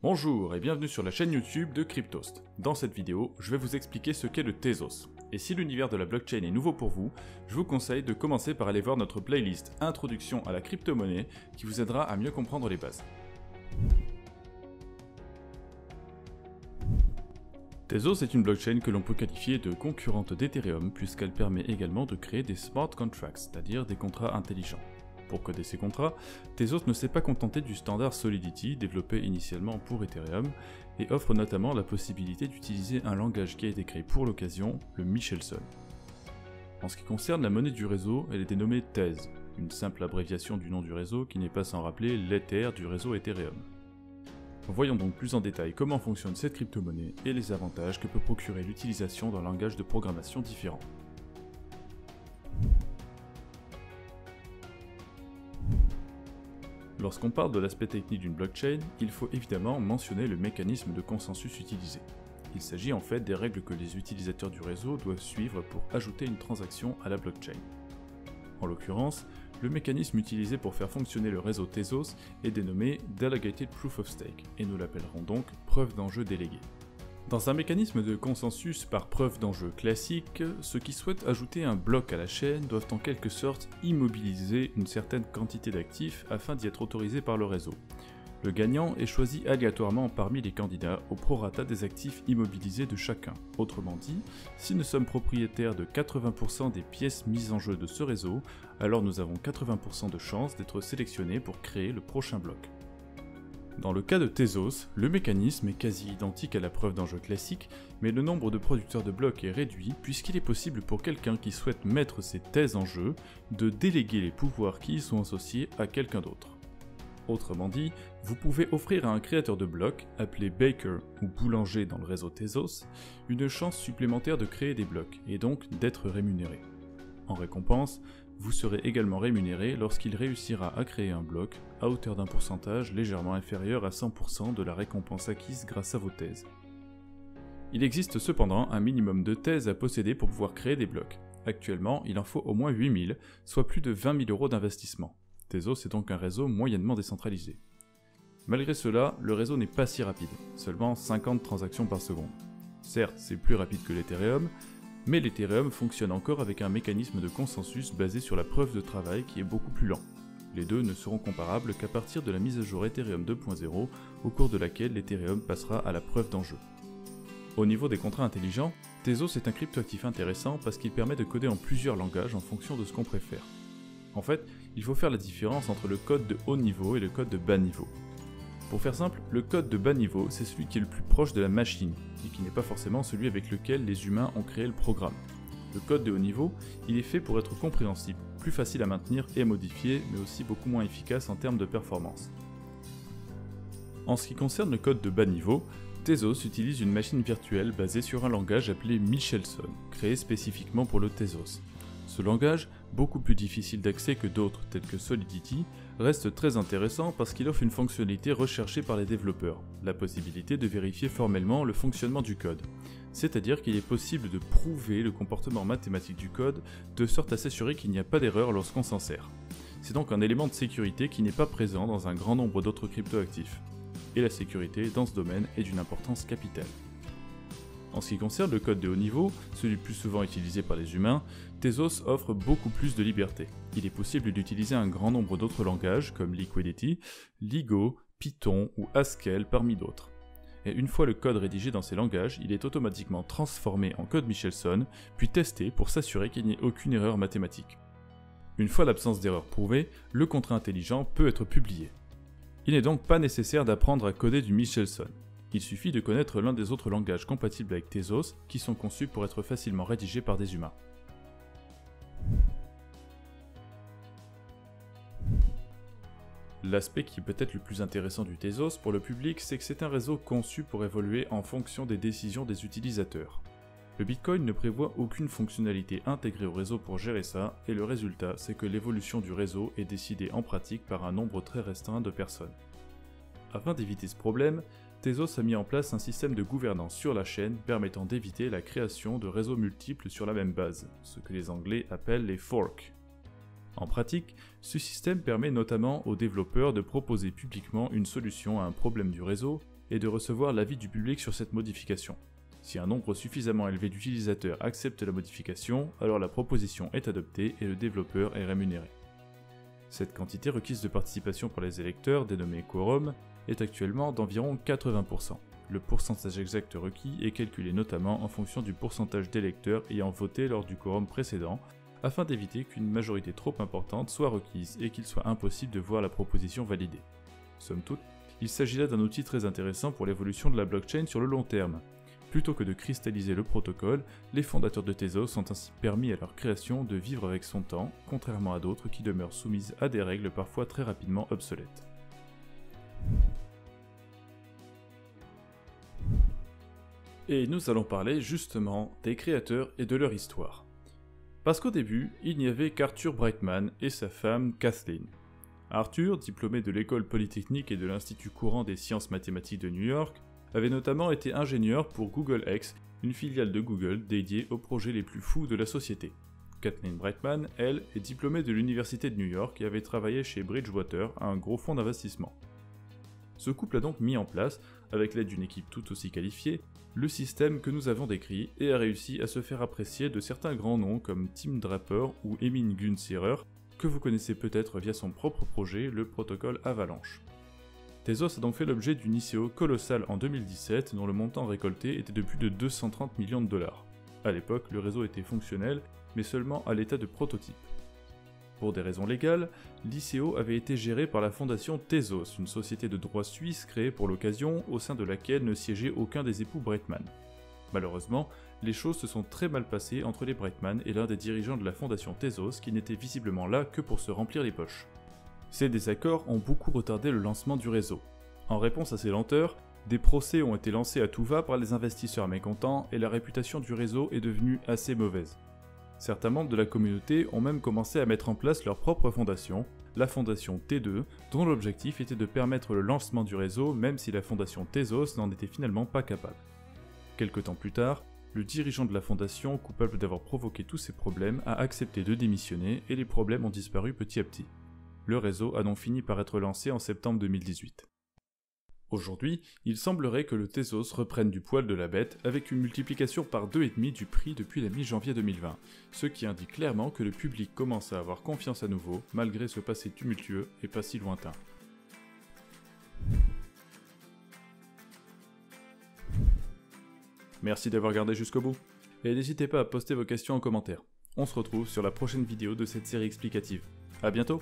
Bonjour et bienvenue sur la chaîne YouTube de Cryptost. Dans cette vidéo, je vais vous expliquer ce qu'est le Tezos. Et si l'univers de la blockchain est nouveau pour vous, je vous conseille de commencer par aller voir notre playlist Introduction à la crypto-monnaie qui vous aidera à mieux comprendre les bases. Tezos est une blockchain que l'on peut qualifier de concurrente d'Ethereum puisqu'elle permet également de créer des smart contracts, c'est-à-dire des contrats intelligents. Pour coder ces contrats, Tezos ne s'est pas contenté du standard Solidity développé initialement pour Ethereum et offre notamment la possibilité d'utiliser un langage qui a été créé pour l'occasion, le Michelson. En ce qui concerne la monnaie du réseau, elle est dénommée Tez, une simple abréviation du nom du réseau qui n'est pas sans rappeler l'Ether du réseau Ethereum. Voyons donc plus en détail comment fonctionne cette crypto-monnaie et les avantages que peut procurer l'utilisation d'un langage de programmation différent. Lorsqu'on parle de l'aspect technique d'une blockchain, il faut évidemment mentionner le mécanisme de consensus utilisé. Il s'agit en fait des règles que les utilisateurs du réseau doivent suivre pour ajouter une transaction à la blockchain. En l'occurrence, le mécanisme utilisé pour faire fonctionner le réseau Tezos est dénommé Delegated Proof of Stake, et nous l'appellerons donc preuve d'enjeu déléguée. Dans un mécanisme de consensus par preuve d'enjeu classique, ceux qui souhaitent ajouter un bloc à la chaîne doivent en quelque sorte immobiliser une certaine quantité d'actifs afin d'y être autorisés par le réseau. Le gagnant est choisi aléatoirement parmi les candidats au prorata des actifs immobilisés de chacun. Autrement dit, si nous sommes propriétaires de 80% des pièces mises en jeu de ce réseau, alors nous avons 80% de chances d'être sélectionnés pour créer le prochain bloc. Dans le cas de Tezos, le mécanisme est quasi identique à la preuve d'enjeu classique, mais le nombre de producteurs de blocs est réduit puisqu'il est possible pour quelqu'un qui souhaite mettre ses thèses en jeu de déléguer les pouvoirs qui y sont associés à quelqu'un d'autre. Autrement dit, vous pouvez offrir à un créateur de blocs, appelé Baker ou boulanger dans le réseau Tezos, une chance supplémentaire de créer des blocs et donc d'être rémunéré. En récompense, vous serez également rémunéré lorsqu'il réussira à créer un bloc à hauteur d'un pourcentage légèrement inférieur à 100% de la récompense acquise grâce à vos thèses. Il existe cependant un minimum de thèses à posséder pour pouvoir créer des blocs. Actuellement, il en faut au moins 8000, soit plus de 20 000 € d'investissement. Tezos est donc un réseau moyennement décentralisé. Malgré cela, le réseau n'est pas si rapide, seulement 50 transactions par seconde. Certes, c'est plus rapide que l'Ethereum, mais l'Ethereum fonctionne encore avec un mécanisme de consensus basé sur la preuve de travail qui est beaucoup plus lent. Les deux ne seront comparables qu'à partir de la mise à jour Ethereum 2.0, au cours de laquelle l'Ethereum passera à la preuve d'enjeu. Au niveau des contrats intelligents, Tezos est un cryptoactif intéressant parce qu'il permet de coder en plusieurs langages en fonction de ce qu'on préfère. En fait, il faut faire la différence entre le code de haut niveau et le code de bas niveau. Pour faire simple, le code de bas niveau, c'est celui qui est le plus proche de la machine, et qui n'est pas forcément celui avec lequel les humains ont créé le programme. Le code de haut niveau, il est fait pour être compréhensible, plus facile à maintenir et à modifier, mais aussi beaucoup moins efficace en termes de performance. En ce qui concerne le code de bas niveau, Tezos utilise une machine virtuelle basée sur un langage appelé Michelson, créé spécifiquement pour le Tezos. Ce langage, beaucoup plus difficile d'accès que d'autres tels que Solidity, reste très intéressant parce qu'il offre une fonctionnalité recherchée par les développeurs, la possibilité de vérifier formellement le fonctionnement du code. C'est-à-dire qu'il est possible de prouver le comportement mathématique du code de sorte à s'assurer qu'il n'y a pas d'erreur lorsqu'on s'en sert. C'est donc un élément de sécurité qui n'est pas présent dans un grand nombre d'autres cryptoactifs. Et la sécurité dans ce domaine est d'une importance capitale. En ce qui concerne le code de haut niveau, celui plus souvent utilisé par les humains, Tezos offre beaucoup plus de liberté. Il est possible d'utiliser un grand nombre d'autres langages comme Liquidity, Ligo, Python ou Haskell parmi d'autres. Et une fois le code rédigé dans ces langages, il est automatiquement transformé en code Michelson, puis testé pour s'assurer qu'il n'y ait aucune erreur mathématique. Une fois l'absence d'erreur prouvée, le contrat intelligent peut être publié. Il n'est donc pas nécessaire d'apprendre à coder du Michelson. Il suffit de connaître l'un des autres langages compatibles avec Tezos qui sont conçus pour être facilement rédigés par des humains. L'aspect qui est peut-être le plus intéressant du Tezos pour le public, c'est que c'est un réseau conçu pour évoluer en fonction des décisions des utilisateurs. Le Bitcoin ne prévoit aucune fonctionnalité intégrée au réseau pour gérer ça, et le résultat, c'est que l'évolution du réseau est décidée en pratique par un nombre très restreint de personnes. Afin d'éviter ce problème, Tezos a mis en place un système de gouvernance sur la chaîne permettant d'éviter la création de réseaux multiples sur la même base, ce que les Anglais appellent les forks. En pratique, ce système permet notamment aux développeurs de proposer publiquement une solution à un problème du réseau est de recevoir l'avis du public sur cette modification. Si un nombre suffisamment élevé d'utilisateurs accepte la modification, alors la proposition est adoptée et le développeur est rémunéré. Cette quantité requise de participation par les électeurs, dénommée quorum, est actuellement d'environ 80%. Le pourcentage exact requis est calculé notamment en fonction du pourcentage d'électeurs ayant voté lors du quorum précédent, afin d'éviter qu'une majorité trop importante soit requise et qu'il soit impossible de voir la proposition validée. Somme toute, il s'agit là d'un outil très intéressant pour l'évolution de la blockchain sur le long terme. Plutôt que de cristalliser le protocole, les fondateurs de Tezos ont ainsi permis à leur création de vivre avec son temps, contrairement à d'autres qui demeurent soumises à des règles parfois très rapidement obsolètes. Et nous allons parler justement des créateurs et de leur histoire. Parce qu'au début, il n'y avait qu'Arthur Breitman et sa femme Kathleen. Arthur, diplômé de l'école polytechnique et de l'Institut courant des sciences mathématiques de New York, avait notamment été ingénieur pour Google X, une filiale de Google dédiée aux projets les plus fous de la société. Kathleen Breitman, elle, est diplômée de l'Université de New York et avait travaillé chez Bridgewater, un gros fonds d'investissement. Ce couple a donc mis en place, avec l'aide d'une équipe tout aussi qualifiée, le système que nous avons décrit et a réussi à se faire apprécier de certains grands noms comme Tim Draper ou Emin Gun Sirer, que vous connaissez peut-être via son propre projet, le protocole Avalanche. Tezos a donc fait l'objet d'une ICO colossale en 2017 dont le montant récolté était de plus de 230 millions de dollars. À l'époque, le réseau était fonctionnel, mais seulement à l'état de prototype. Pour des raisons légales, l'ICO avait été géré par la fondation Tezos, une société de droit suisse créée pour l'occasion, au sein de laquelle ne siégeait aucun des époux Breitman. Malheureusement, les choses se sont très mal passées entre les Breitman et l'un des dirigeants de la fondation Tezos qui n'était visiblement là que pour se remplir les poches. Ces désaccords ont beaucoup retardé le lancement du réseau. En réponse à ces lenteurs, des procès ont été lancés à tout va par les investisseurs mécontents et la réputation du réseau est devenue assez mauvaise. Certains membres de la communauté ont même commencé à mettre en place leur propre fondation, la fondation T2, dont l'objectif était de permettre le lancement du réseau même si la fondation Tezos n'en était finalement pas capable. Quelque temps plus tard, le dirigeant de la fondation, coupable d'avoir provoqué tous ces problèmes, a accepté de démissionner et les problèmes ont disparu petit à petit. Le réseau a donc fini par être lancé en septembre 2018. Aujourd'hui, il semblerait que le Tezos reprenne du poil de la bête avec une multiplication par 2,5 du prix depuis la mi-janvier 2020, ce qui indique clairement que le public commence à avoir confiance à nouveau malgré ce passé tumultueux et pas si lointain. Merci d'avoir regardé jusqu'au bout, et n'hésitez pas à poster vos questions en commentaire. On se retrouve sur la prochaine vidéo de cette série explicative. A bientôt!